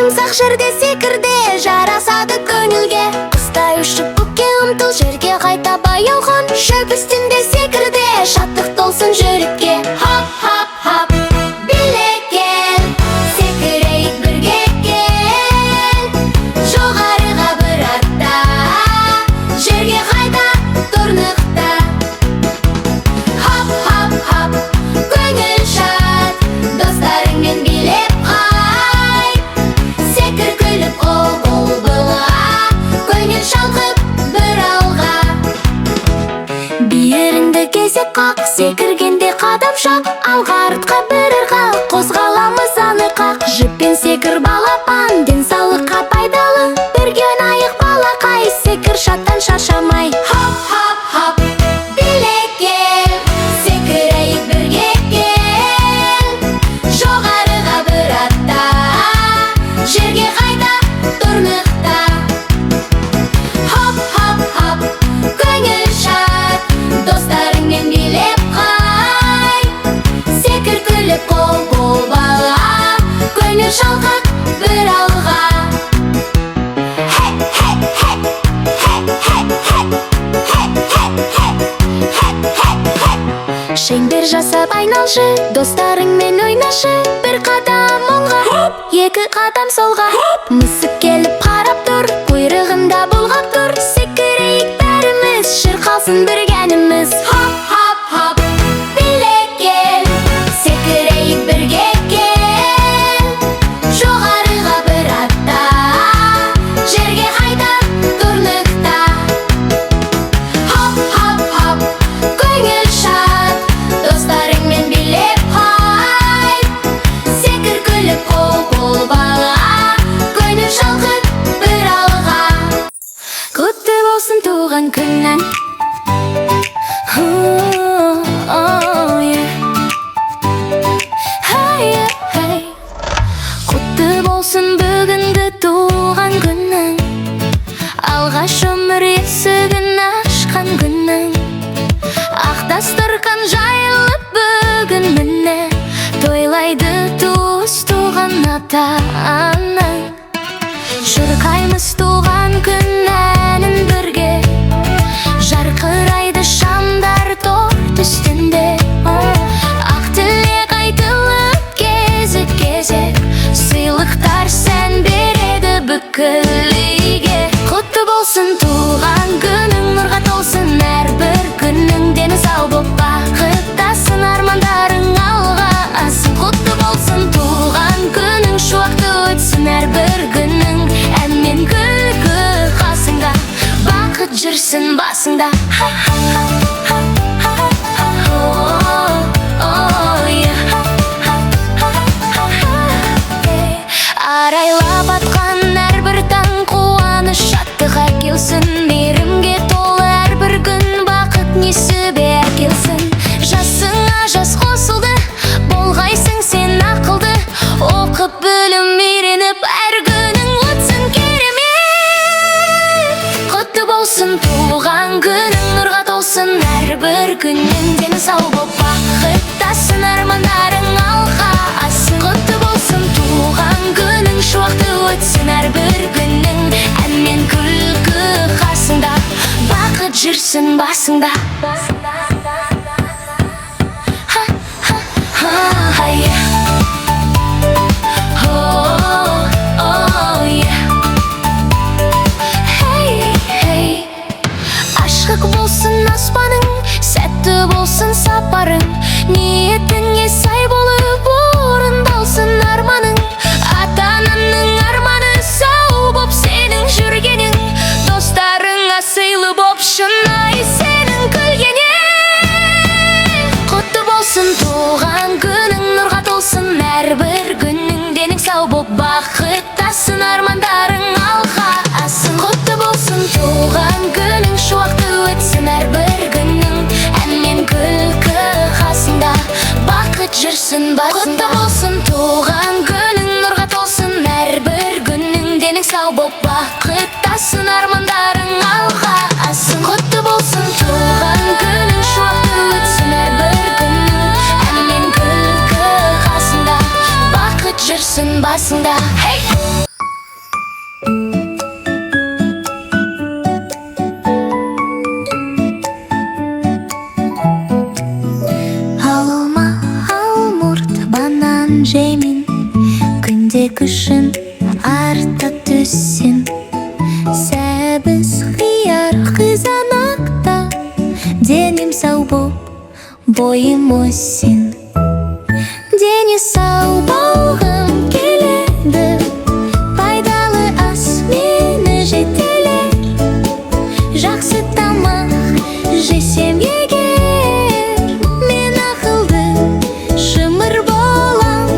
жұмсақ жерде секірде жарасады көңілге. Құстай ұшып көкке ұмтыл, жерге қайта баяу қон. Шөп үстінде секірде шаттық толсын жүрекке. Хоп, хоп, хоп, билеген секірейік бірге кел. Жоғарыға бір атта, жерге қайта тұрнықта. Хоп, хоп, хоп, көңіл шат, достарыңмен билеп қайт. Секір күліп қол бұлға, көңіл шалқып бір алға. Биеріңді кезек қақ, секіргенде қадам шақ. Алға артқа бір ырғал, қозғаламыз анық-ақ. Жіппен секір балапан, денсаулыққа пайдалы. Бірге ойнайық балақай, секір шаттан шаршамай. Хоп, хоп, хоп, билеген секірейік бірге кел. Жоғарыға бір атта, жерге қайта тұрнықта. Хоп, хоп, хоп, көңіл шат, достарыңмен билеп қайт. Секір күліп қол бұлға, көңіл шалқып бір алға. Шеңбер жасап айналшы, достарыңмен ойнашы. Бір қадам оңға, екі қадам солға. Мысық келіп қарап тұр, құйрығында бұлғап тұр. Секірейік бәріміз, шырқалсын бірге әніміз. Хоп, хоп, хоп, билеген секірейік бірге кел. Жоғарыға бір атта, жерге қайта тұрнықта. Хоп, хоп, хоп, көңіл шат, достарыңмен билеп қайт. Секір күліп қол бұлға, көңіл шалқып бір алға. Құтты болсын туған күнің. Құтты болсын бүгінгі туған күнің. Алғаш өмір есігін ашқан күнің. Ақ дастархан жайылып бүгін міне, тойлайды туыс туған ата-анаң. Шырқаймыз туған күн әнін бірге, жарқырайды шамдар торт үстінде. Ақ тілек айтылып кезек-кезек, сыйлықтар сән береді бүкіл үйге. Құтты болсын туған күнің, нұрға толсын әрбір күнің. Дені сау боп бақыттасын, армандарың алға асын. Құтты болсын туған күнің, шуақты өтсін әрбір күнің. Ән мен күлкі қасыңда, бақыт жүрсін басыңда. Арайлап атқан әрбір таң қуаныш, шаттық әкелсін. Мейірімге толы әрбір күн, бақыт несібе әкелсін. Жасыңа жас қосылды, болғайсың сен ақылды. Оқып білім үйреніп, әр күнің өтсін керемет. Құтты болсын туған күнің, нұрға толсын әрбір күнің. Дені сау боп бақыттасын, армандарың алға асын. Құтты болсын туған күнің, шуақты өтсін әрбір күнің. Ән мен күлкі қасыңда, бақыт жүрсін басыңда. Ашық болсын аспаның, сәтті болсын сапарың. Ниетіңе сай болып орындалсын арманың. Ата-ананың арманы сау боп сенің жүргенің. Достарыңа сыйлы боп шынайы сенің күлгенің. Құтты болсын туған күнің, нұрға толсын әрбір күнің. Денің сау боп бақыттасын, армандарың алға асын. Құтты болсын туған күнің, шуақты өтсін әрбір күнің. Ән мен күлкі қасыңда, бақыт жүрсін басыңда. Құтты болсын туған күнің, нұрға толсын әрбір күнің. Денің сау боп бақыттасын, армандарың алға асын. Құтты болсын туған күнің, шуақты өтсін әрбір күнің. Ән мен күлкі қасыңда, бақыт жүрсін басыңда. боп бойымыз сен. Дені сау болғым келеді, пайдалы ас мені жетелер. Жақсы тамақ жесем егер, мен ақылды шымыр болам.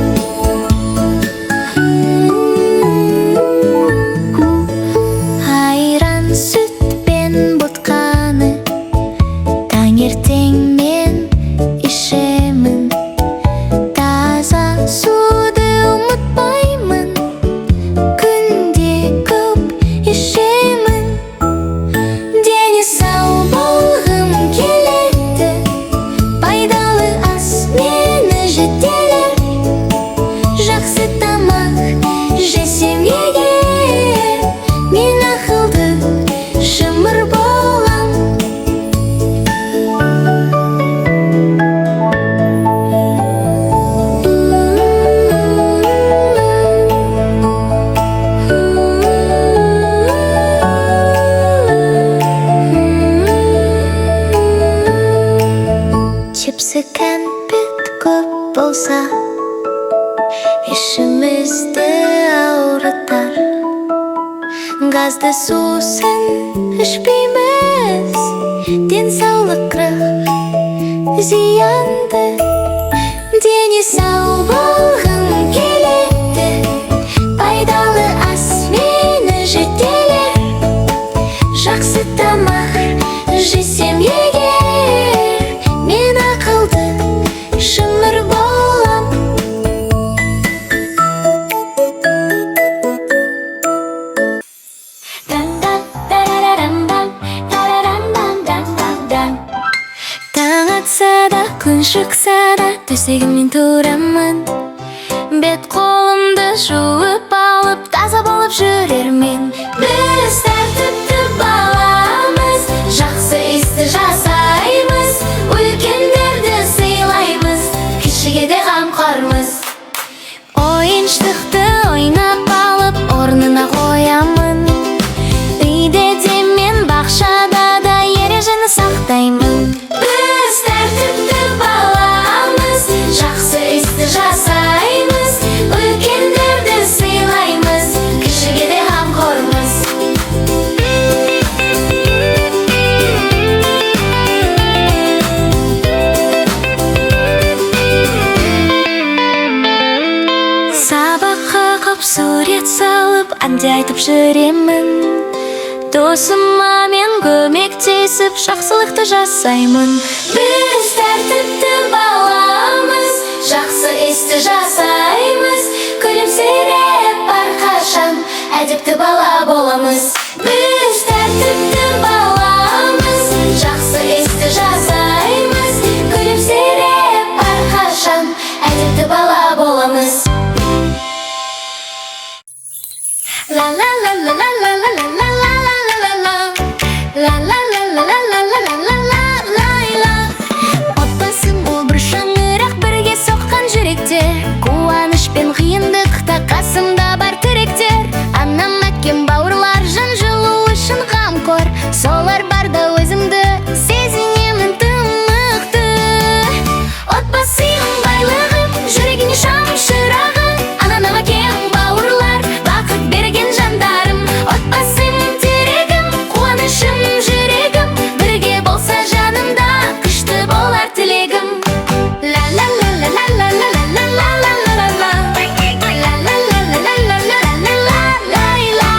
Айран сүтпен ботқаны таңертең мен ішемін. Таза суды ұмытпаймын, күнде көп ішемін. Дені сау болғым келеді, пайдалы ас мені жетелер. Жақсы тамақ жесем егер, мен ақылды шымыр болам. Чипсы, кәмпит көп болса, ішімізді ауыртар. Газды сусын ішпейміз, денсаулыққа зиянды. Дені сау болғым келеді, пайдалы ас мені жетелер. Жақсы тамақ жесем егер, мен ақылды шымыр болам. Таң атса да, күн шықса да, төсегімнен тұрамын. Бет қолымды жуып алып, таза болып жүрермен. Біз тәртіпті баламыз, жақсы істі жасаймыз. Үлкендерді сыйлаймыз, кішіге де қамқормыз. Ойыншықты ойнап алып, орнына қоямын. Үйде де мен бақшада да ережені сақтаймын. Біз тәртіпті баламыз, жақсы істі жасаймыз. Үлкендерді сыйлаймыз, кішіге де қамқормыз. Сабаққа қап сурет салып, әнде айтып жүремін. Досыма мен көмектесіп, жақсылықты жасаймын. Біз тәртіпті баламыз, жақсы істі жасаймыз. Күлімсіреп әрқашан әдепті бала боламыз. Біз тәртіпті баламыз, жақсы істі жасаймыз. Күлімсіреп әрқашан әдепті бала боламыз. La la la la la la la la la la la la la la la la la la. Отбасым ол бір шаңырақ, бірге соққан жүректер. Қуаныш пен қиындықта қасымда бар тіректер. Анам, әкем, бауырлар, жан жылу үшін қамқор. Солар барда өзімді сезінемін тым мықты. Отбасым байлығым, жүрегіне шам шырағы. Анам, әкем, бауырлар, бақыт берген жандарым. Отбасым терегім, қуанышым, жүрегім. Бірге болса жанымда, күшті болар тілегім. La la la la la la la la la la la la la. La la la la la la la la la la la.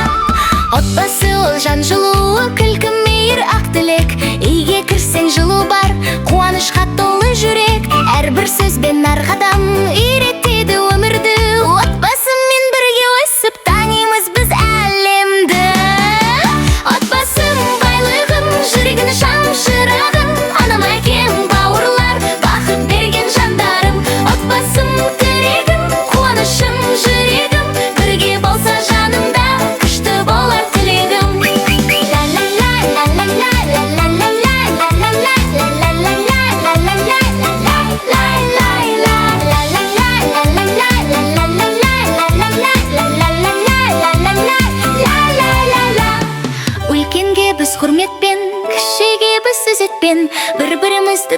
Отбасы ол жан жылуы, күлкі мейір ақ тілек. Үйге кірсең жылу бар, қуанышқа толы жүрек. Әрбір сөзбен әр қадам үйретеді өмірді. Отбасымен бірге өсіп танимыз біз әлемді. Отбасым байлығым, жүрегіне шам шырағым. Анам, әкем, бауырлар, бақыт берген жандарым. Отбасым тірегім, қуанышым, жүрегім. Бірге болса жанымда, күшті болар тілегім. La la la la la la la la la la la la la la la la la la Үлкенге біз құрметпен, кішіге біз ізетпен, бір-бірімізді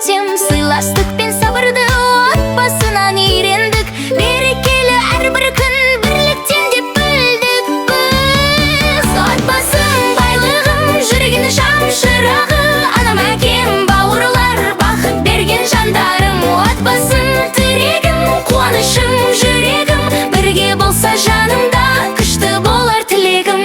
өтем. Сыйластық пен сабырды отбасынан үйрендік. Берекелі әрбір күн бірліктен деп білдік біз. Отбасым байлығым, жүрегін шамшырағы, анам әкем бауырлар бақыт берген жандарым. Отбасым тірегім, қуанышым, жүрегім, бірге болса жанымда күшті болар тілегім.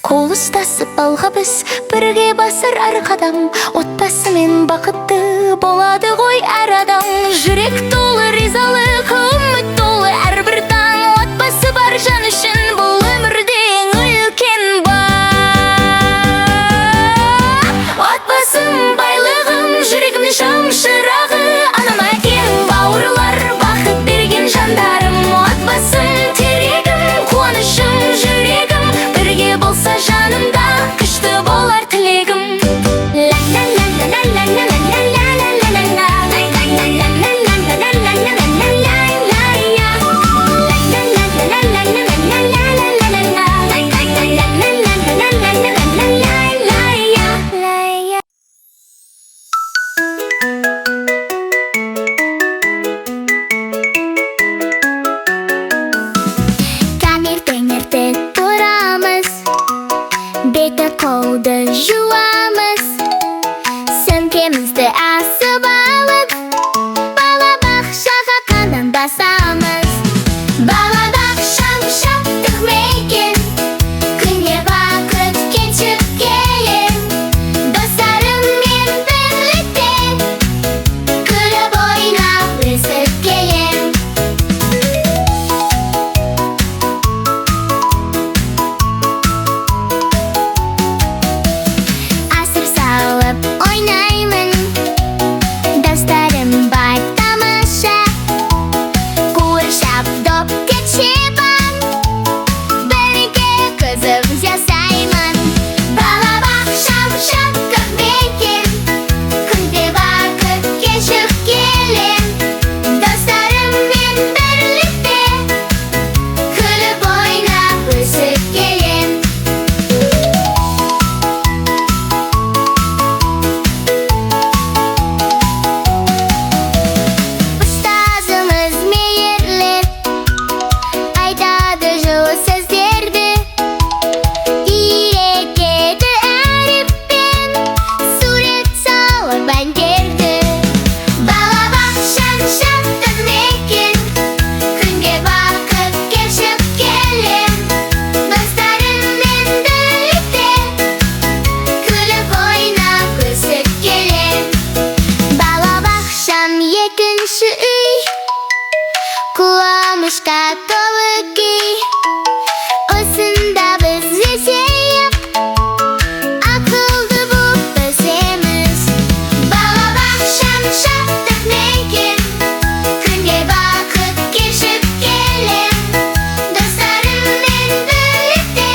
Қол ұстасып алға біз бірге басар әр қадам. Отбасымен бақытты болады ғой әр адам. Жүрек толы ризалық, үміт толы әрбір таң. Отбасы бар жан үшін бұл өмірде ең үлкен бақ. Отбасым байлығым, жүрегімнің шамшырағы, анам әкем бауырлар бақыт берген жандарым. Отбасым терегім, қуанышым, жүрегім, бірге болса жанымда күшті болар тілегім. Таңертең тұрамыз, беті қолды жуамыз, сөмкемізді асып алып, балабақшаға қадам басамыз. Балабақшам шаттық мекен, күнде бақыт кешіп келем. Достарыммен бірлікте күліп ойнап өсіп келем. Асыр салып ойнаймын, достарым бар тамаша. Қуыршақ доп тепшіпім, бірге қызық жасаймын. Балабақшам шаттық мекен, күнде бақыт кешіп келем. Достарыммен бірлікте күліп ойнап өсіп келем. Ұстазымыз мейірлі, айтады жылы сөздерді, үйретеді әріппен, сурет салып әндерді. Балабақшам шаттық мекен, күнге бақыт кешіп келем. Достарыммен бірлікте күліп ойнап өсіп келем. Балабақшам екінші үй, қуанышқа толы күй. Осында біз есейіп, ақылды болып өсеміз. Балабақшам шаттық мекен, күнге бақыт кешіп келем. Достарыммен бірлікте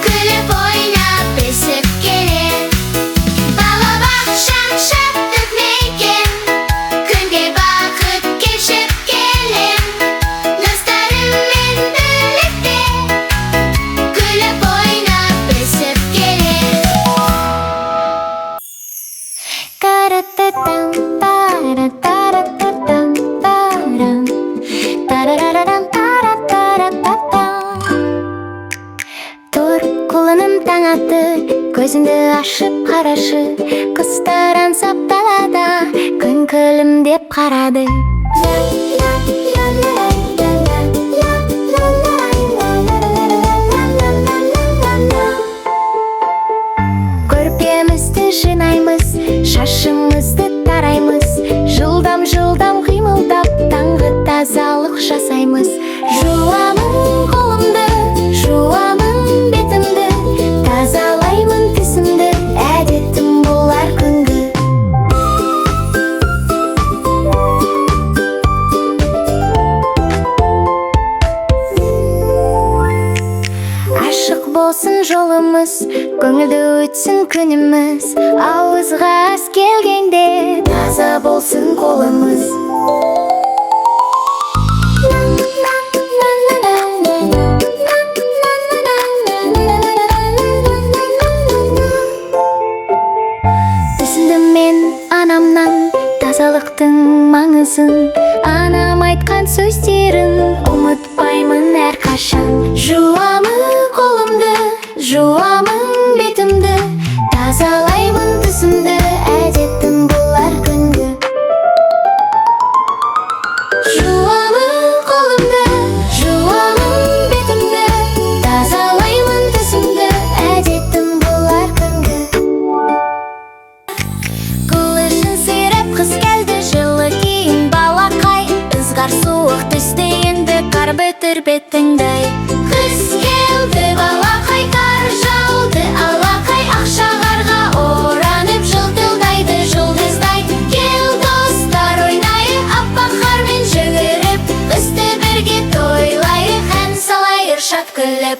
күліп ойнап өсіп келем. Балабақшам шаттық мекен, күнге бақыт кешіп келем. Достарыммен бірлікте күліп ойнап өсіп келем. Тарататам, таратарататам, тарам, тарарарарам, таратарататам. Тұр, құлыным таң атты, көзіңді ашып қарашы. Құстар аңсап далада, күн күлімдеп қарады. Көрпемізді жинаймыз, шашымызды тараймыз. Жылдам-жылдам қимылдап, таңғы тазалық жасаймыз. Жуамын қолымды, жуамын бетімді, тазалаймын тісімді, әдетім болар күнгі. Ашық болсын жолымыз, көңілді өтсін күніміз. Ауызға ас келгенде таза болсын қолымыз. күліп.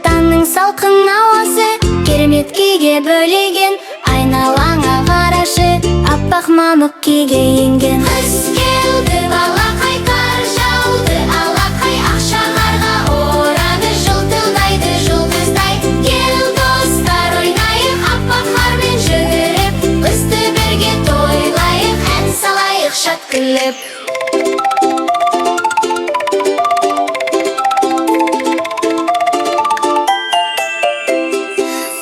Таңның салқын ауасы керемет күйге бөлеген, айналаңа қарашы, аппақ мамық күйге енген. Қыс келді, балақай қар жауды, алақай ақша қарға орады, жылтылдайды жұлдыздай. Кел достар ойнайық, аппақ қармен жүгіріп, қысты бірге тойлайық, ән салайық шат күліп.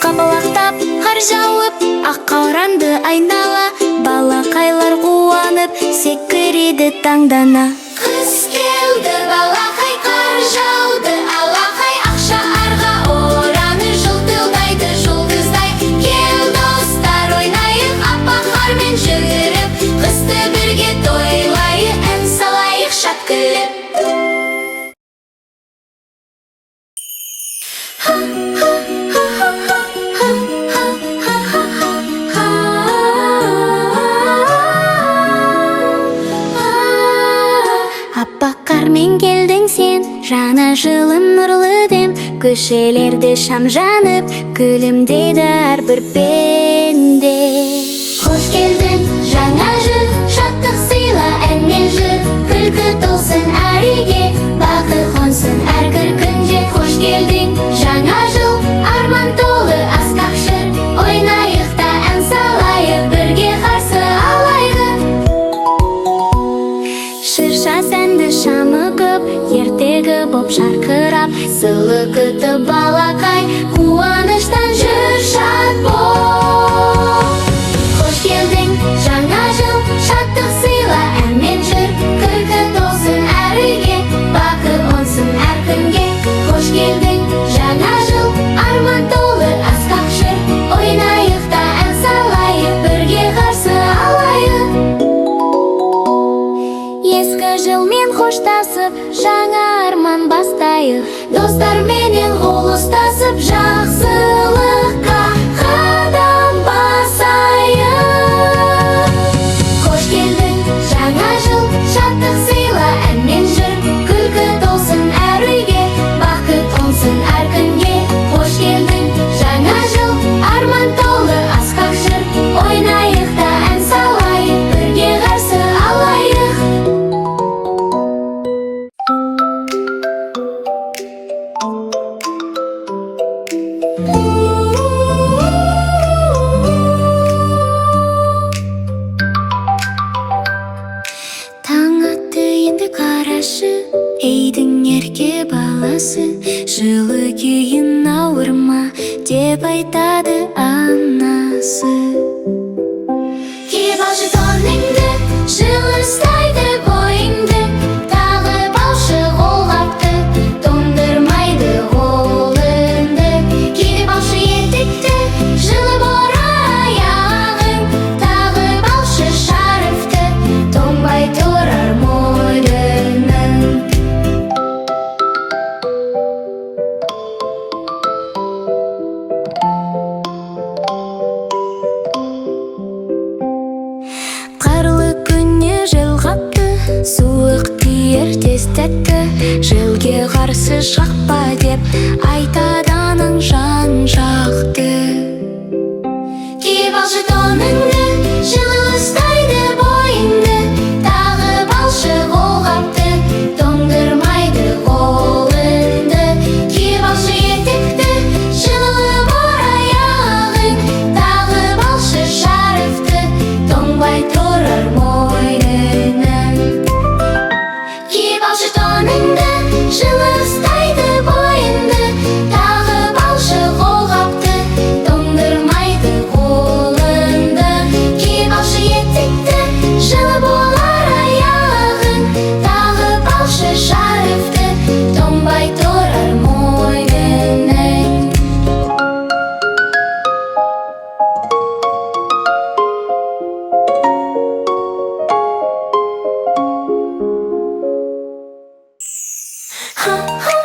Қапалақтап қар жауып, аққа оранды айнала, балақайлар қуанып, секіреді таңдана. Қыс келді, балақай қар жауды, алақай ақша арға ораны, жылтылдайды жұлдыздай. Кел достар ойнайық, аппақ қармен жүгіріп, қысты бірге тойлайық, ән салайық шат күліп. Аппақ қармен келдің сен, жаңа жылым нұрлы дем, көшелерде шам жанып, күлімдейді әрбір пенде. Қош келдің жаңа жыл, шаттық сыйла әнмен жүр, күлкі толсын әр үйге, бақыт қонсын әр күнде. Қош келдің жаңа жыл, арман толы асқақ жыр, ойнайық та ән салайық, бірге қарсы алайық. Шырша сәнді шамы көп, ертегі боп шарқырап, сылы күтіп балақай, қуаныштан жүр шат бол. Қош келдің жаңа жыл, шаттық сыйла әнмен жүр, күлкі толсын әр үйге, бақыт қонсын әр күнге. Қош келдің жаңа жыл, арман толы асқақ жыр, ойнайық та ән салайық, бірге қарсы алайық. Ескі жылмен қоштасып, жаңа арман бастайық, достарменен қол ұстасып, жақсылыққа қадам басайық. Қош келдің жаңа жыл, шаттық сыйла әнмен жүр, күлкі толсын әр үйге, бақыт қонсын әр күнге. Қош келдің жаңа жыл, арман толы асқақ жыр, ойнайық та ән салайық, бірге қарсы алайық. Таң атты енді қарашы,ейдің ерке баласы, жылы күйін ауырма деп айтады анасы. Киіп алшы тоныңды, жылы ұстайды бойыңды, тағып алшы қолғапты, тоңдырмайды қолыңды. Киіп алшы етікті, жылы аяғың, тағып алшы шарфты, тоңбай тұрар мойның. Қарлы күнне жел қапты, суық тиер тез тәтті, желге қарсы шықпа деп айтады анаң жан жақты. Киіп алшы тоныңды, жылы ұстайды бойыңды, тағып алшы қолғапты, тоңдырмайды қолыңды. Киіп алшы етікті, жылы аяғың, тағып алшы шарфты, тоңбай тұрар мойның. Киіп алшы тоныңды, жылы ұстайды бойыңды, тағып алшы қолғапты, тоңдырмайды қолыңды. Киіп алшы етікті, жылы болар аяғың, тағып алшы шарфты, тоңбай тұрар мойның. Ha ha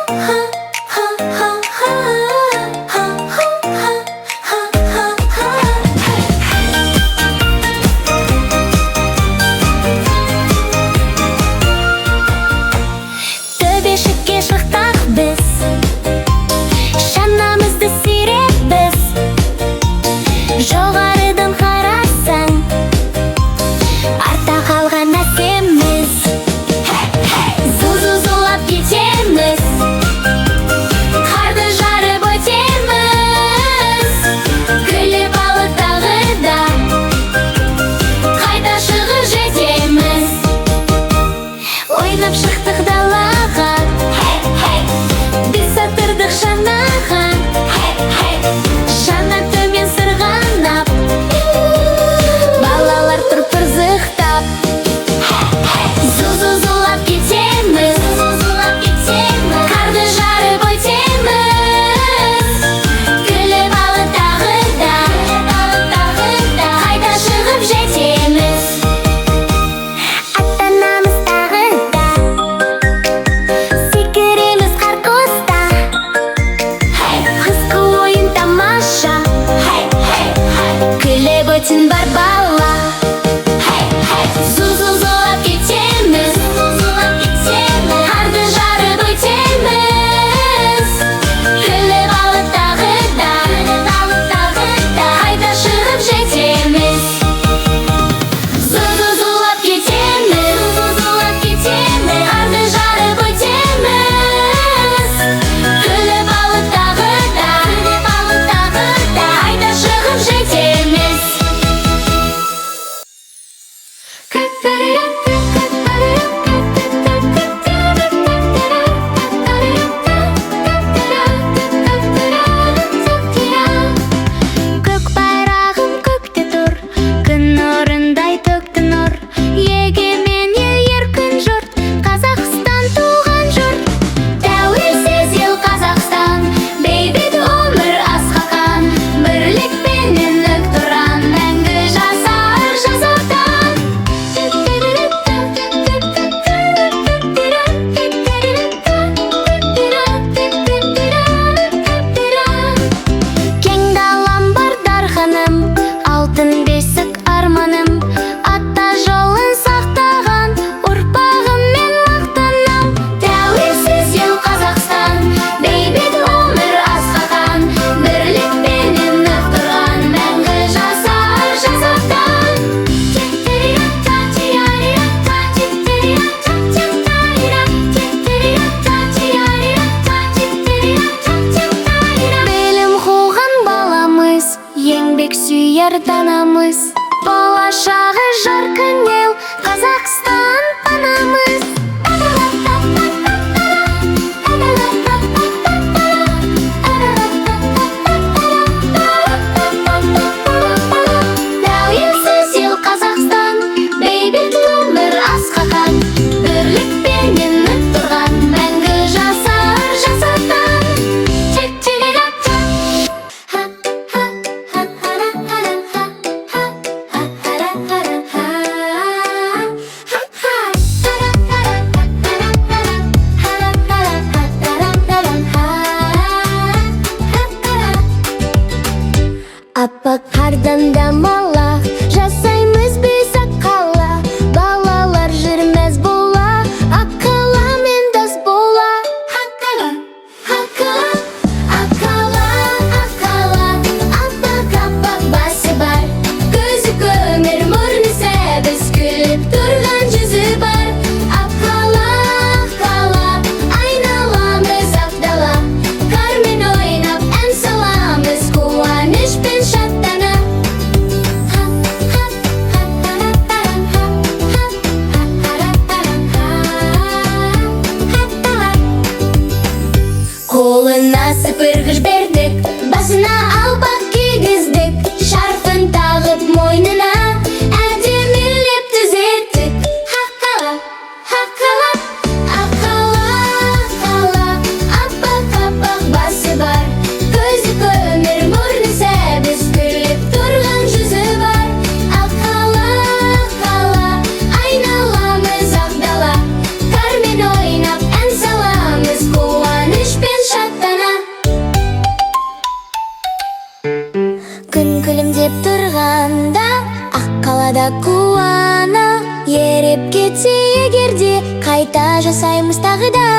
еріп кетсе егерде қайта жасаймыз тағы да.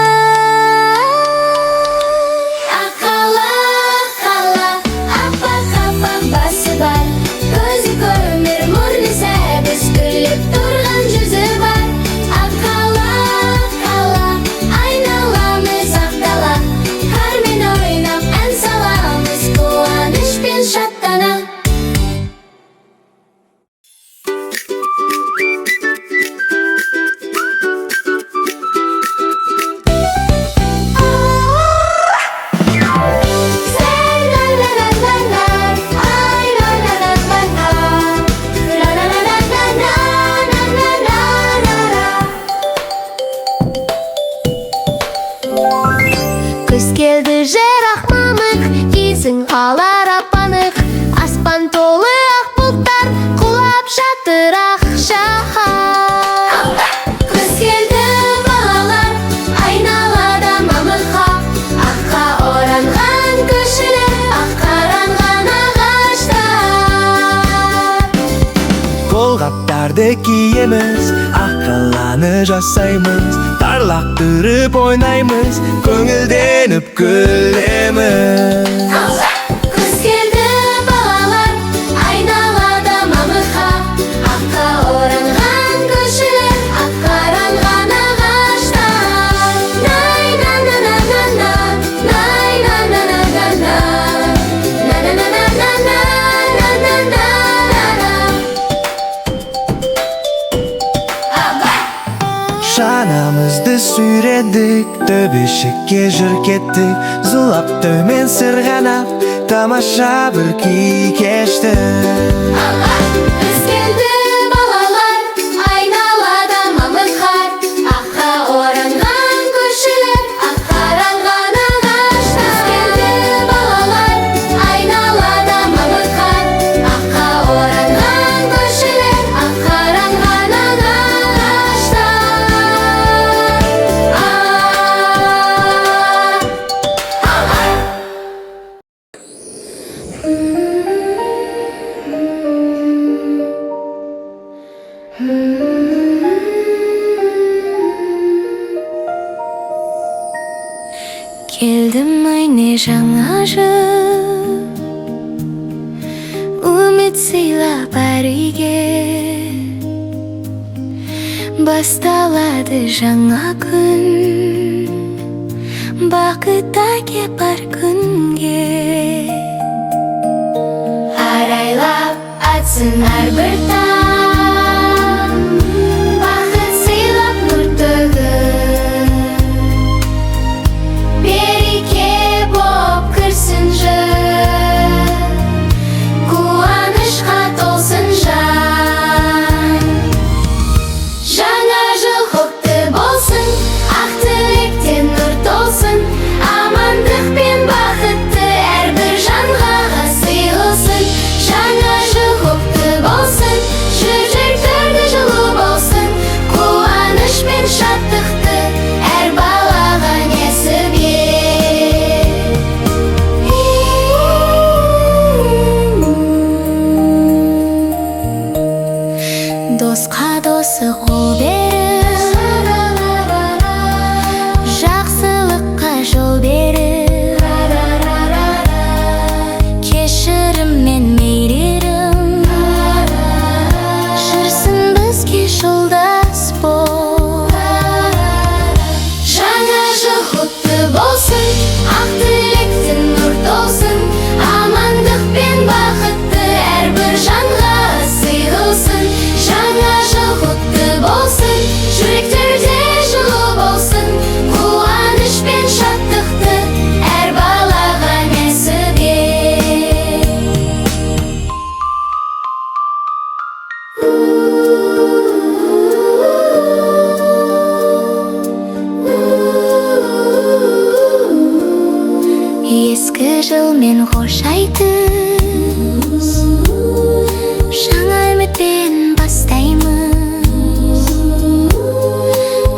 Аққала, қала, аппақ-аппақ басы бар, көзі көмір мұрны сәбіз, күліп тұрған жүзі бар. Аққала, қала, айналамыз ақтала, қармен ойнап ән саламыз, қуанышпен шаттана. Күз келді жырақ мамық, кезің қалар апанық, аспан толы ақ бұлттар, құлап жатыр ақ шаһар. Күз келді балалар, айналада мамыққа, аққа оранған көшелер, ақ қаранған ағаштар. Қолғаптарды киеміз, ақ қаланы жасаймыз, тарлақтырып ойнаймыз, көңілденіп күлеміз. Күз келді балалар, айналада мамыққа, аққа оранған көшелер, ақ қаранған ағаштар. Най-на-на-на-на-на, най-на-на-на-на-на, на-на-на-на-на-на-на-на-на. Шанамызды сүйредік, төбешікке жүр кеттік, зулап төмен сырғанап, тамаша бір күй кештік. Күз келді балалар, айналада мамыққа, аққа оранған көшелер, ақ қаранған ағаштар. Күз келді балалар, айналада мамыққа, аққа оранған көшелер, ақ қаранған ағаштар. Келдім айне жаңа жыл, үміт сыйлап әр үйге, басталады жаңа күн, бақыт әкеп бар күнге. Арайлап атсын әрбір таң, бақыт сыйлап нұр төгіп, береке боп кірсін жыл, қуанышқа толсын жан. Жаңа жыл құтты болсын, ақ тілектен нұр толсын, амандық пен бақытты әрбір жанға сыйласын. Жаңа жыл құтты болсын, жүректерді жылу болсын, қуаныш пен шаттықты әр балаға несіп ет. Досқа досы қол беріп, жақсылыққа жол беріп, кешірім мен мейірім, жүрсін бізге жолдас болып. Жаңа жыл құтты болсын, ақ тілектен нұр толсын, амандық пен бақытты әрбір жанға сыйласын. Жаңа жыл құтты болсын, жүректерде жылу болсын, қуаныш пен шаттықты әр балаға несіп ет. Ескі жылмен қош айтып, жаңа үмітпен бастаймыз.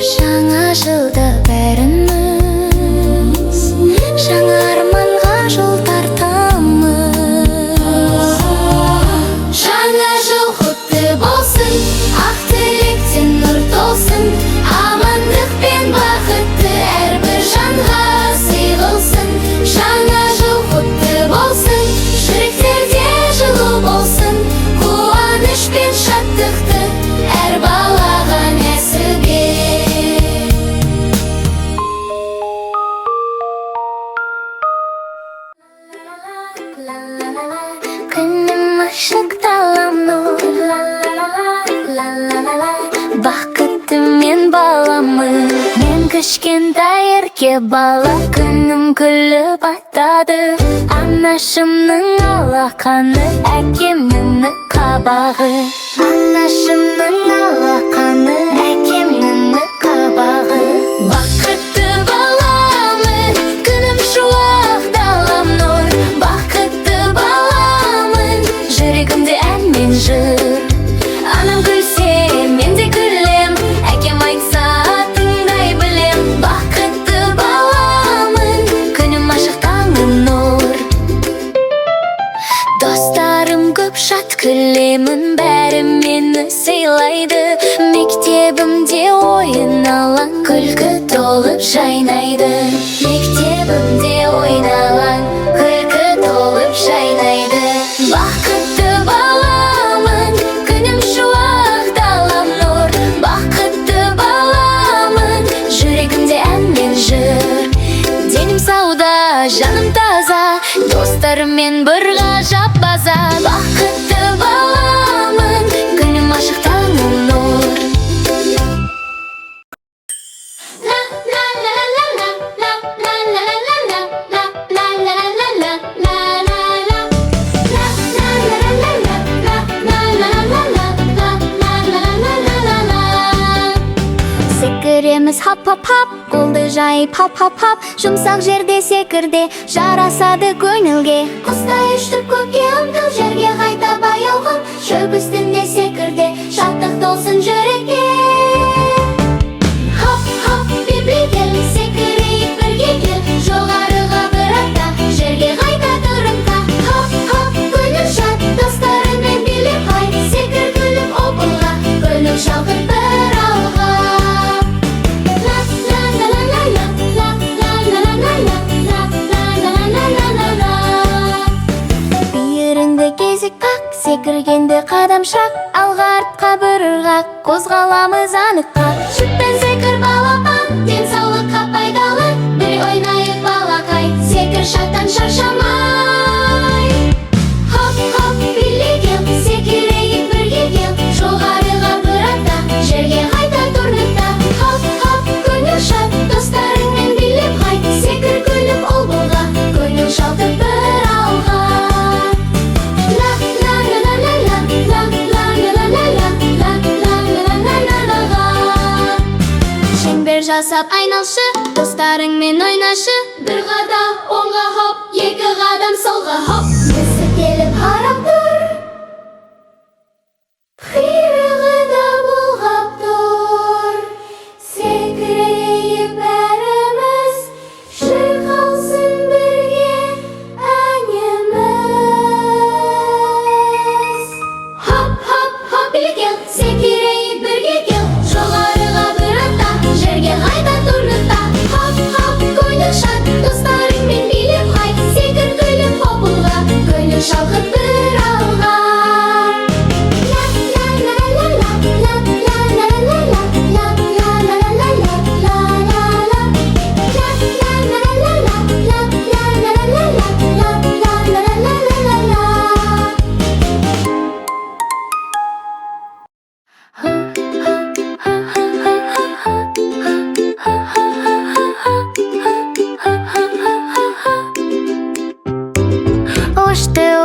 Жаңа жылды бәріміз, жаңа арманға жол тартамыз. Жаңа жыл құтты болсын, ақ тілектен кішкентай ерке бала, күнім күліп аттады. Анашымның алақаны, әкемнің қабағы. Анашымның алақаны, әкемнің қабағы. Бақытты баламын, күнім шуақ, далам нұр. Бақытты баламын, жүрегімде ән мен жыр. Анам күлсе, мен де күлем, әкем айтса тыңдай білем. Бақытты баламын, күнім ашық, таңым нұр. Достарым көп, шат күлемін, бәрі мені сыйлайды. Мектебімде ойын алаң, күлкі толып жайнайды. Мектебімде ойын алаң, күлкі толып жайнайды. Бақытты баламын, күнім шуақ, далам нұр. Бақытты баламын, жүрегімде ән мен жыр. Денім сауда, жаным таза, достарыммен бір ғажап база. Бақытты баламын, күнім ашық, таңым нұр. Секіреміз хап-хап-хап, қолды жайып хап-хап-хап. Жұмсақ жерде секірде, жарасады көңілге. Құстай ұштып көкке ұмтыл, жерге қайта баяу. Шөп үстінде секірде, шаттық толсын жүрекке. Хоп-хоп, бибі кел, секірейік бірге кел. Жоғарыға бір атта, жерге қайта тұрымта. Хоп-хоп, көңіл шат, достарымен билеп қай. Секір күліп опылға, көңіл шалқып бір алға. Бүйіріңді кезік қақ, секіргенде қадамшақ. Алға артқа бір ырғақ, қозғаламыз аныққа. Шүтпен секір балапан, денсаулыққа пайдалы. Бір ойнайық балақай, секір шаттан шаршамай. Хоп-хоп, биле кел, секірейік бірге кел. Жоғарыға бір атта, жерге қайта тұрнықта. Хоп-хоп, көңіл шат, достарыңмен билеп қай. Секір күліп ол болға, көңіл шалтып бір алға. Шеңбер жасап айналшы, достарыңмен ойнашы. Бір қадам оңға хоп, екі қадам солға хоп. Өсіп келіп қарап тұр, қиырығы да бұлғап тұр. Секірейік бәріміз, шырқалсын бірге әніміз. Хоп-хоп, хоп, биле кел, секірейік бірге кел. Жоғарыға бір атта, жерге қайта тұрнықта. Хоп-хоп, көңіл шат, достарыңмен билеп қай. Секір күліп опылға, көңіл шалқып бір алға.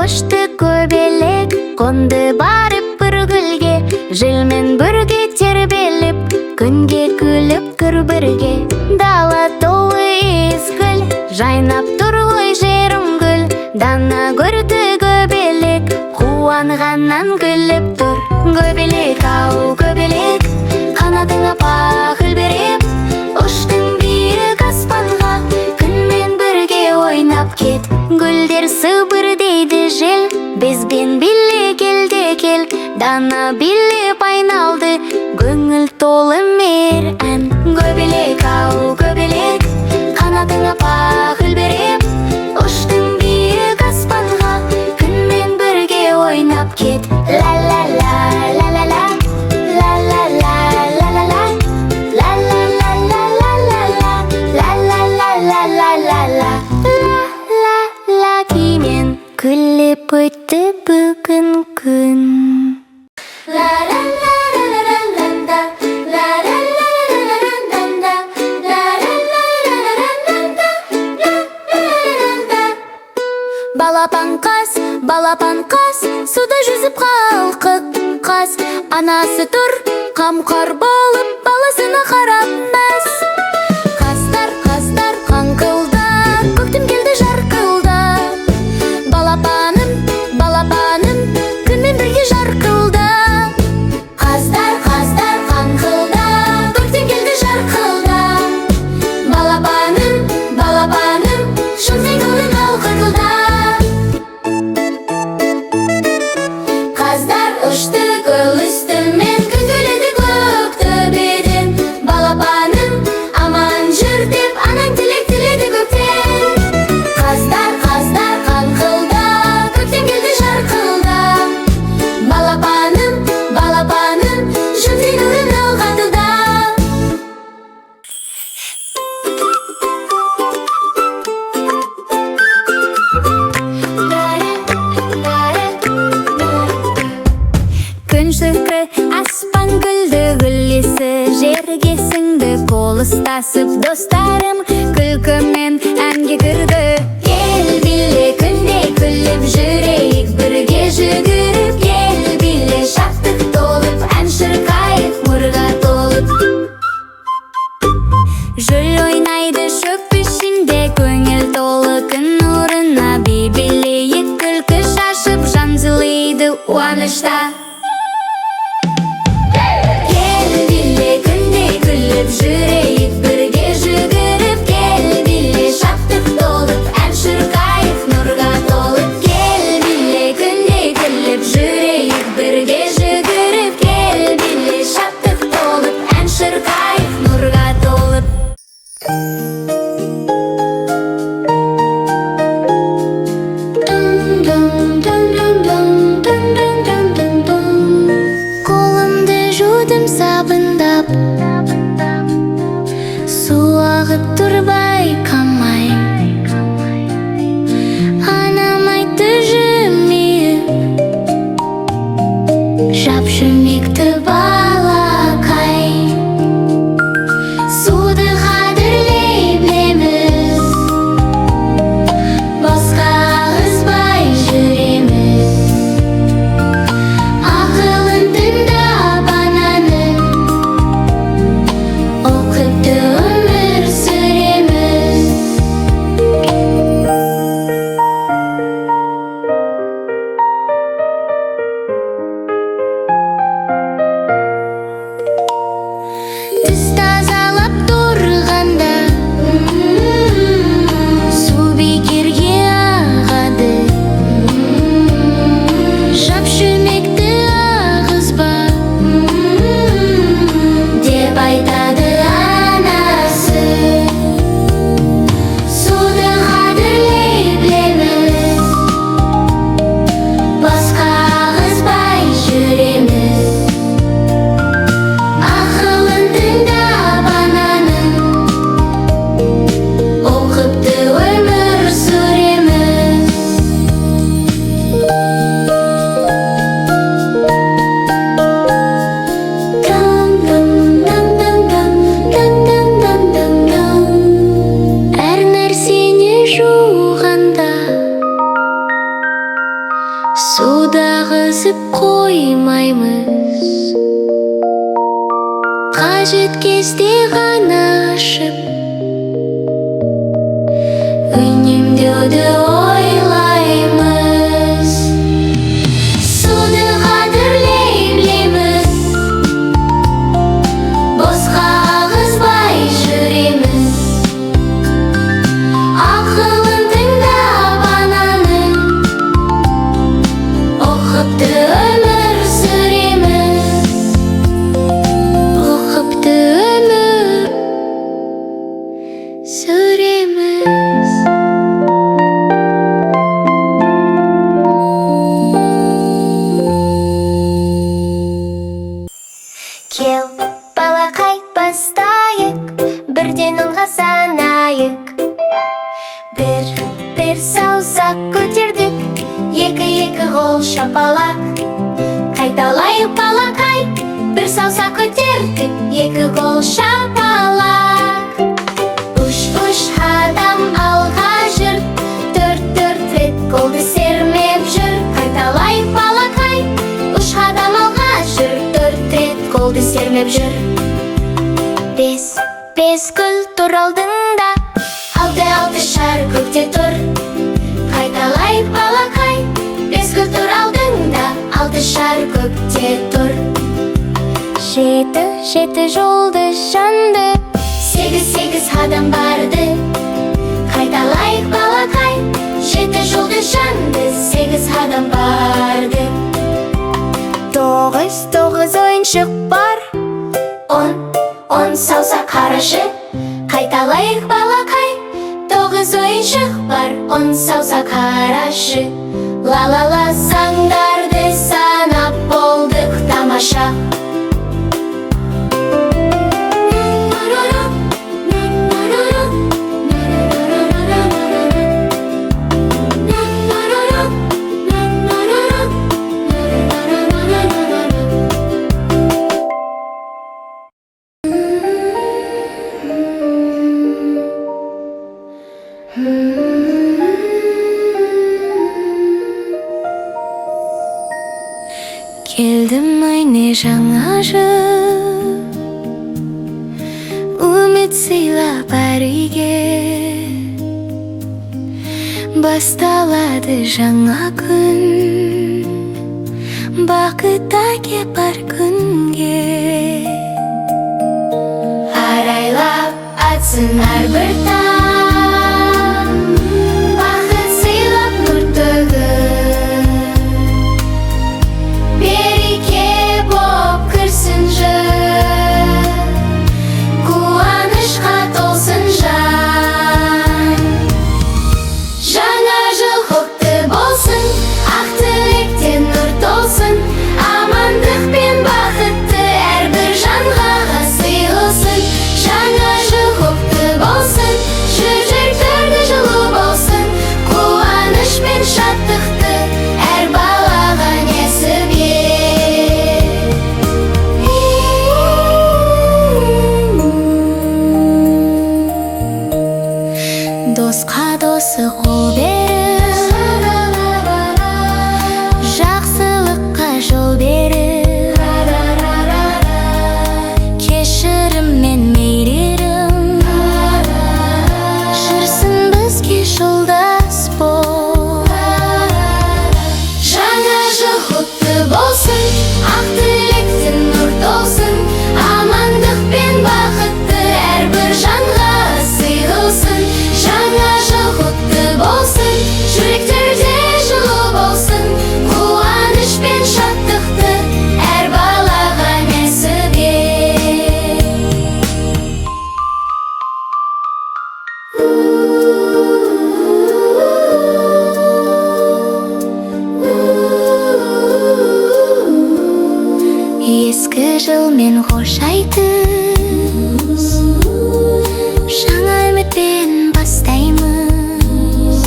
Ұшты көбелек, қонды барып бір гүлге. Желмен бірге тербеліп, күнге күліп кір бірге. Дала толы ескіл, жайнап тұр ғой жерім гүл. Дана көрді көбелек, қуанғаннан күліп тұр. Көбелек ау көбелек, қанатыңа пақыл беріп. Ұштың биік аспанға, күнмен бірге ойнап кет. Гүлдер сыбыр дейді жел, бізбен биле келде кел. Дана билеп айналды, көңіл толы мейір ән. Көбелек ау көбелек, қанатыңа пақыл беріп. Ұштың биік аспанға, күнмен бірге ойнап кет. Ла-ла-ла, ла-ла-ла, ла-ла-ла, ла-ла-ла, ла-ла-ла, ла-ла-ла, ла-ла-ла, ла-ла-ла, кимен күліп өтті бүгін күн. Ла-ла Анасы тұр, қамқор болып, баласына қарап мәз. Қаздар, қаздар, қаңқылда, көктем келді жарқылда. Балапаным, балапаным, күнмен бірге жарқылда. Қаздар, қаздар, қаңқылда, көктем келді жарқылда. Балапаным, балапаным, шынтай көңіл қалқылда. Қаздар ұшты гүл үстімен, күн төледі көк төбеден. Балапаным, аман жүр деп, анаң тілек тіледі көктен. Қаздар, қаздар, қаңқылда, көктем келді жарқылда. Балапаным, балапаным, шынтай көңіл қалқылда. Күн шырқы, аспан гүлді, гүлесі жерге сіңді. Қол ұстасып достарым күлкімен әнге кірді. Ел биле, күндей күліп жүрейік, бірге жүгіріп. Ел биле, шаттық толып, ән шырқайық, нұрға толып. Жүл ойнайды шөп ішінде, көңіл толы күн нұрына. Би билейік, күлкі шашып, жан жылиды қуанышта. Ел биле, күндей күліп жүрейік, бірге жүгіріп. Ел биле, шаттық толып, ән шырқайық, нұрға толып. Ел биле, күндей күліп жүрейік, бірге жүгіріп. Ел биле, шаттық толып, ән шырқайық, нұрға толып. Қолымды жудым сабындап, су ағып тұрбай қамай. Анам айтты жымиып, жап жүрмекті балақай. Суды қадірлей білеміз, босқа ағызбай жүреміз. Ақылын тыңдап ананың, оқыпты өмір сүреміз. Түс тазалап тұрғанда, су бекерге ағады. Жап шүмекті ағызба, деп айтады анасы. Суды қадірлей білеміз, босқа ағызбай жүреміз. Ақылын тыңдап ананың, оқыпты өмір сүреміз. Әр нәрсені жуғанда, суда ағызып қоймаймыз. Қажет кезде ғана ашып, үнемдеуді ойлаймыз. Суды қадірлей білеміз, босқа ағызбай жүреміз. Ақылын тыңдап ананың, оқыпты өмір сүреміз. Оқыпты өмір сүреміз. Кел, балақай, бастайық, бірден онға санайық. Бір саусақ көтердік, екі қол шапалақ. Қайталайық балақай, бір саусақ көтердік, екі қол шапалақ. Үш қадам алға жүр, төрт рет қолды сермеп жүр. Қайталайық балақай, үш қадам алға жүр, төрт сермеп жүр. Бес гүл тұр алдыңда, алты шар көкте тұр. Қайталайық балақай, бес гүл тұр алдыңда, алты шар көкте тұр. Жеті жолды жанды, сегіз адам барды. Қайталайық балақай, жеті жолды жанды, сегіз адам барды. Тоғыз ойыншық бар, он саусақ қарашы. Қайталайық балақай, тоғыз ойыншық бар, он саусақ қарашы. Ла-ла-ла саңдарды санап болдық тамаша. Келдім ойне жаңа жыл, үміт сыйлап әр үйге. Басталады жаңа күн, бақыт әкеп бар күнге. Арайлап атсын әрбір таң, бақыт сыйлап нұр төгіп. Береке боп кірсін жыл, қуанышқа толсын жан. Жаңа жыл құтты болсын, ақ тілектен нұр толсын. Амандық пен бақытты әрбір жанға сыйласын. Жаңа жыл құтты болсын, жүректерді жылу болсын. Қуаныш пен шаттықты әр балаға несіп ет. Досқа досы қол беріп, жақсылыққа жол беріп. Кешірім мен мейірім, жүрсін бізге жолдас бол. Жаңа жыл құтты болсын, ақ тілектен нұр толсын. Амандық пен бақытты әрбір жанға сыйласын. Жаңа жыл құтты болсын, жүректерде жылу болсын. Қуаныш пен шаттықты әр балаға несіп ет. Ескі жылмен қош айтып, жаңа үмітпен бастаймыз.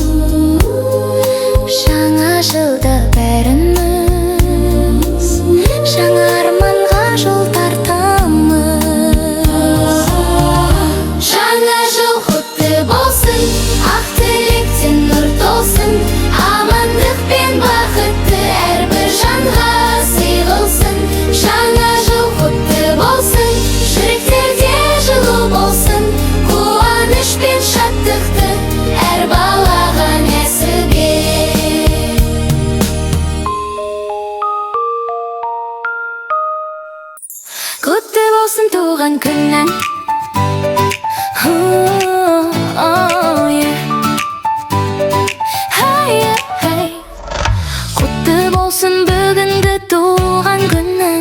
Жаңа жылда бәріміз жаңа арманға жол тартамыз. Жаңа жыл құтты болсын, ақ тілектен нұр толсын. Амандық пен бақытты әрбір жанға сыйласын. Жаңа жыл құтты болсын, жүректерде жылу болсын. Қуаныш пен шаттықты әр балаға несіп ет. Құтты болсын туған күнің. Құтты болсын бүгінгі туған күнің,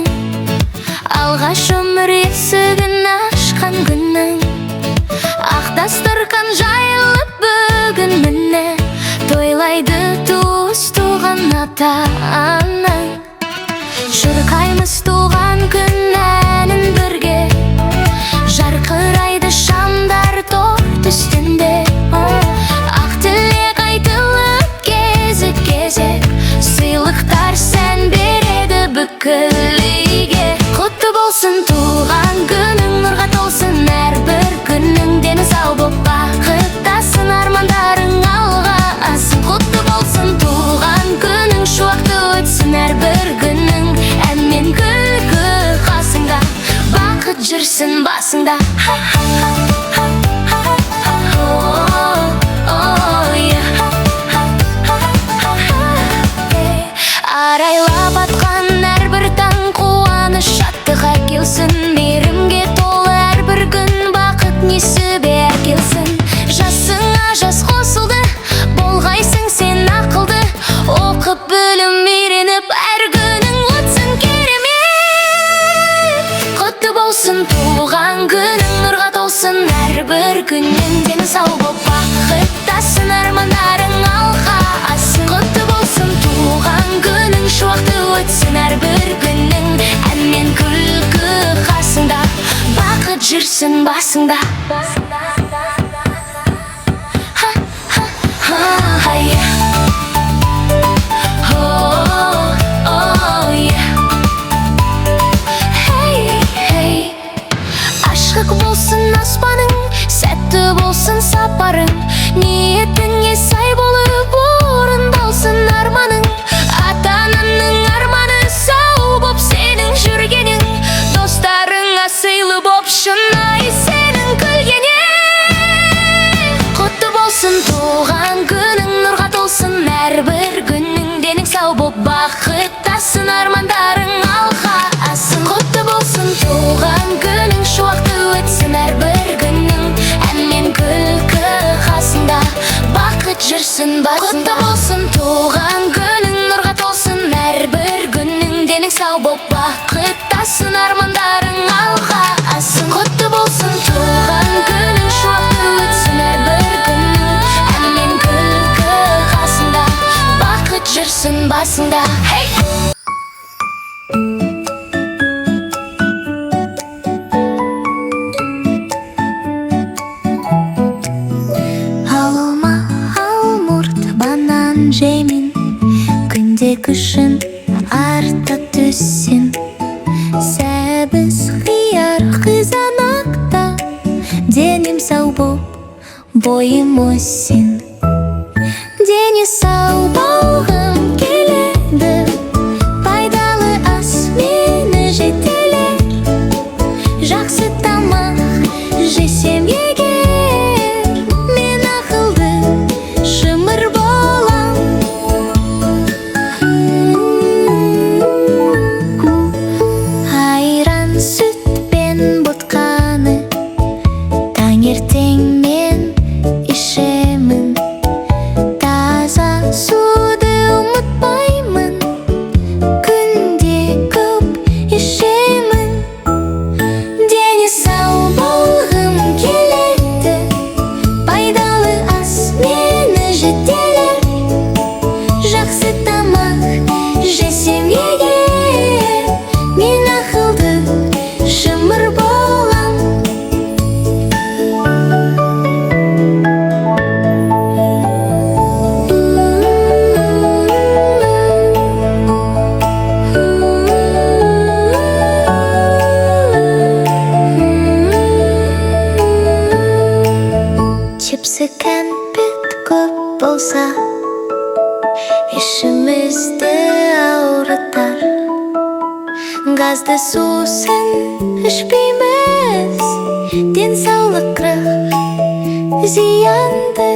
алғаш өмір есігін ашқан күнің. Ақ дастархан жайылып бүгін міне, тойлайды туыс туған ата-анаң. Шырқаймыз туған күн әнін бірге, жарқырайды шамдар торт үстінде. Ақ тілек айтылып кезек-кезек, сыйлықтар сән береді бүкіл үйге. Құтты болсын туған күнің, нұрға толсын әрбір күнің. Дені сау боп бақыттасын, армандарың алға асын. Құтты болсын туған күнің, шуақты өтсін жүрсін басыңда. Арайлап атқан әрбір таң қуаныш шаттық әкелсін. Мейірімге толы әрбір күн бақыт несібе әкелсін. Жасыңа жас қосылды, болғайсың сен ақылды. Оқып білім үйреніп әр күнің өтсін керемет. Құтты болсын туған күнің, нұрға толсын әрбір күнің. Дені сау боп бақыттасын, армандарың алға асын. Құтты болсын туған күнің, шуақты өтсін әрбір күнің. Ән мен күлкі қасыңда, бақыт жүрсін басыңда. Ашық болсын аспаның, сәтті болсын сапарың. Ниетіңе сай болып орындалсын арманың. Ата-ананың арманы сау боп сенің жүргенің. Достарыңа сыйлы боп шынайы сенің күлгенің. Құтты болсын туған күнің, нұрға толсын әрбір күнің. Денің сау боп бақыттасын, армандарың алға асын. Құтты болсын туған күнің, шуақты өтсін әрбір күнің. Ән мен күлкі қасыңда, бақыт жүрсін басыңда. Құтты болсын туған күнің, нұрға толсын әрбір күнің. Денің сау боп бақыттасын, армандарың алға асын. Құтты болсын туған күнің, шуақты өтсін әрбір күнің. Ән мен күлкі қасыңда, бақыт жүрсін басыңда. Алма, алмұрт, банан жеймін, күнде күшін арта түссін. Сәбіз, қияр, қызанақта, денім сау боп, бойым өссін. Дені сау болғым келеді, пайдалы ас мені жетелер. Жақсы тамақ жесем егер, мен ақылды шымыр болам. Айран сүтпен ботқаны таңертең мен ішемін. Таза суды ұмытпаймын, күнде көп ішемін. Дені сау болғым келеді, пайдалы ас мені жетелер. Жақсы тамақ жесем егер, мен ақылды шымыр болам. Чипсы, кәмпит көп болса, ішімізді ауыртар. Газды сусын ішпейміз, денсаулыққа зиянды.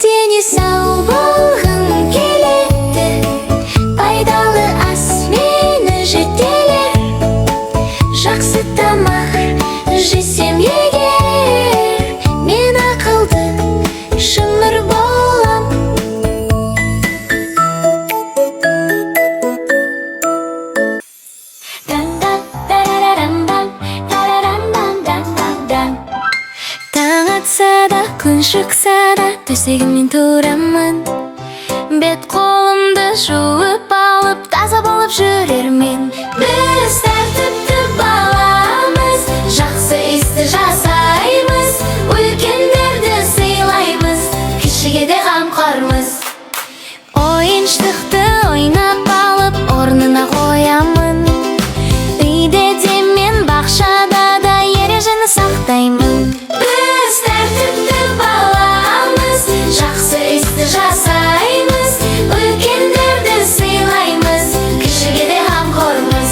Дені сау болғым келеді, пайдалы ас мені жетелер. Жақсы тамақ жесем егер, мен ақылды шымыр болам. Таң атса да, күн шықса да, төсегімнен тұрамын. Бет қолымды жуып алып, таза болып жүрермен. Біз тәртіпті баламыз, жақсы істі жасаймыз. Үлкендерді сыйлаймыз, кішіге де қамқормыз. Ойыншықты ойнап алып, орнына қоямын. Үйде де мен бақшада да ережені сақтаймын. Біз тәртіпті баламыз, жақсы істі жасаймыз. Үлкендерді сыйлаймыз, кішіге де қамқормыз.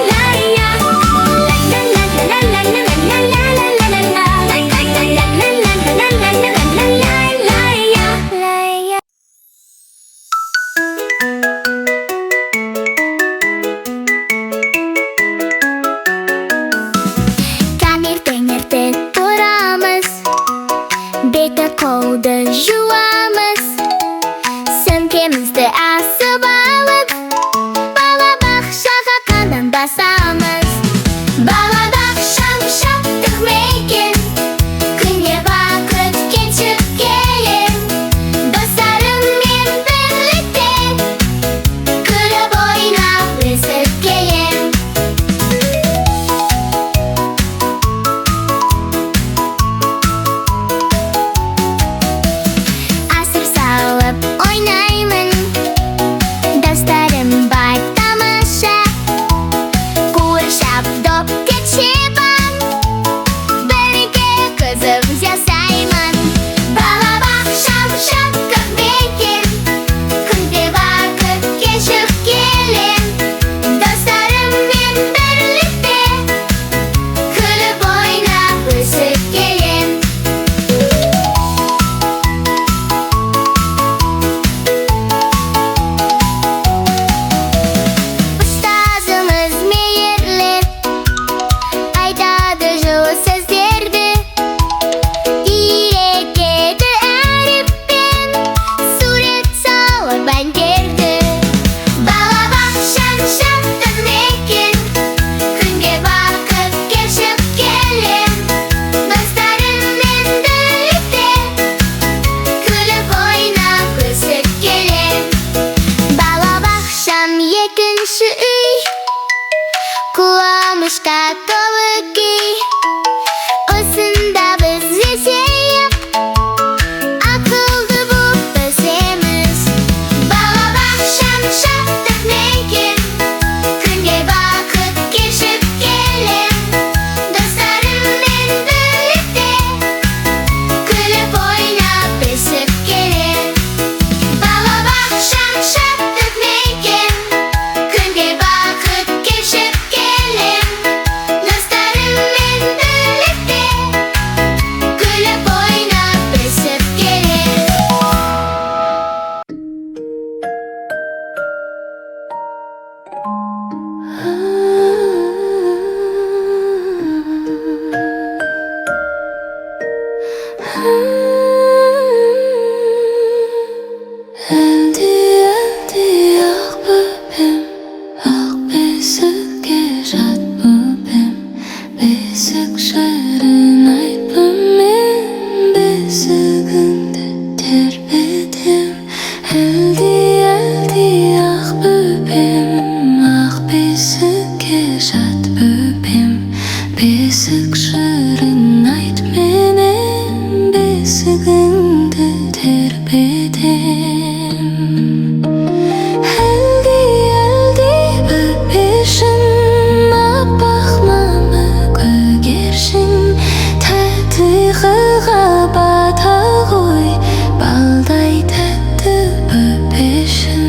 ұйқыға бата ғой, балдай тәтті өпешім.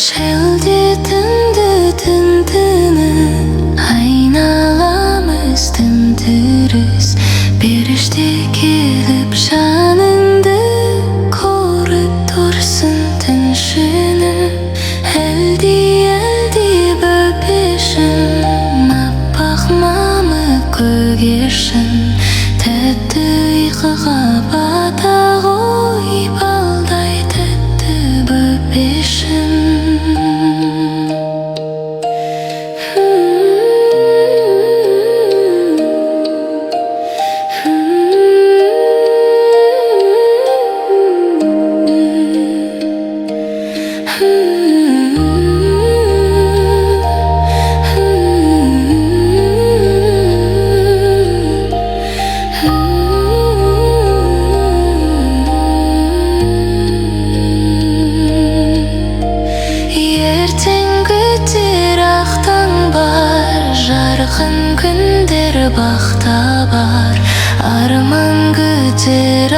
Шәлдетінді түн-түні айналамыз тым-тырыс, періште келіп жаныңды көріп тұрсын түншіні. Әлди бөпешім, аппақ мамық көгершін, тәтті ұйқыға бата ғой, балдай тәтті бөпешім. Жарқын күндер бақта бар, арман күтер